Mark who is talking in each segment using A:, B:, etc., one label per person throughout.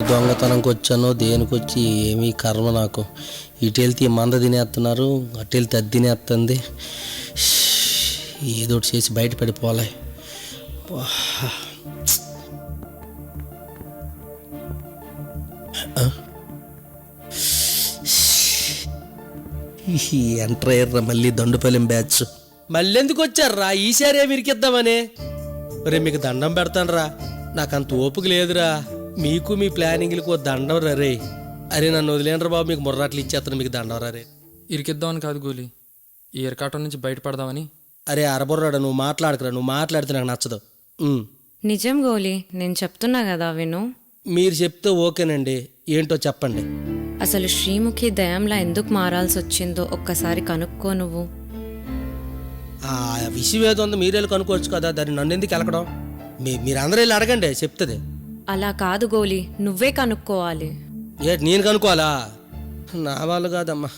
A: దొంగతనంకి వచ్చానో దేనికి వచ్చి ఏమీ కర్మ నాకు. ఇటు వెళ్తే ఈ మంద తినేస్తున్నారు, అటు వెళ్తే అది తినేస్తుంది. ఏదో ఒకటి చేసి బయటపడిపోలే. ఎంటర్ అయ్యారా మళ్ళీ దండుపల్లి బ్యాచ్. మళ్ళీ ఎందుకు వచ్చారా? ఈసారి మీరికిద్దామని. రే మీకు దండం పెడతాను రా, నాకంత ఓపిక లేదురా. మీకు మీ ప్లానింగ్లకు దండం రే. అరే నన్ను వదిలేనరా బాబు, మీకు ముర్రాట్లు ఇచ్చేస్తాను, మీకు దండం రే.
B: ఇరికిద్దామని కాదు గోలీ, ఈ ఎరకాటం నుంచి బయటపడదామని.
A: అరే అరబొర్రాడా, నువ్వు మాట్లాడకురా, నువ్వు మాట్లాడితే నాకు నచ్చదు.
C: నిజం గోలీ, నేను చెప్తున్నా కదా విను.
A: మీరు చెప్తే ఓకేనండి, ఏంటో చెప్పండి.
C: అసలు శ్రీముఖి దయంలా ఎందుకు మారాల్సి వచ్చిందో ఒక్కసారి కనుక్కో నువ్వు.
A: ఆ విషయం ఏదో ఉందో మీరే కనుక్కోవచ్చు కదా, దాన్ని నన్ను ఎందుకు వెళ్ళకడం? మీరందరూ వెళ్ళి అడగండి, చెప్తుంది.
C: అలా కాదు గోలీ, నువ్వే కనుక్కోవాలి.
A: నేను కనుక్కోవాలా? నా వాళ్ళు కాదమ్మా.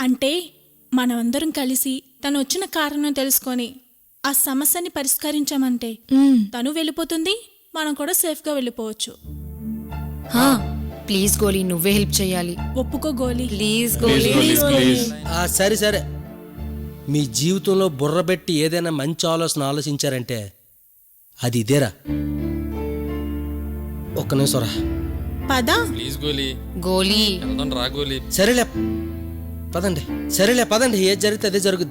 D: అంటే మనమందరం కలిసి తను వచ్చిన కారణం తెలుసుకొని ఆ సమస్యని పరిష్కరించామంటే తను వెళ్ళిపోతుంది, మనం కూడా సేఫ్గా వెళ్ళిపోవచ్చు.
C: ప్లీజ్ గోలీ, నువ్వే హెల్ప్ చేయాలి.
D: ఒప్పుకో గోలీ,
C: ప్లీజ్ గోలీ.
A: సరే సరే, మీ జీవితంలో బుర్ర పెట్టి ఏదైనా మంచి ఆలోచన ఆలోచించారంటే అది ఇదేరా. ఒక్క నిమిషం రా.
D: పదా
B: ప్లీజ్ గోలీ,
C: గోలీ
B: రా గోలీ.
A: సరేలే పదండి, సరేలే పదండి, ఏది జరిగితే అదే జరుగుద్ది.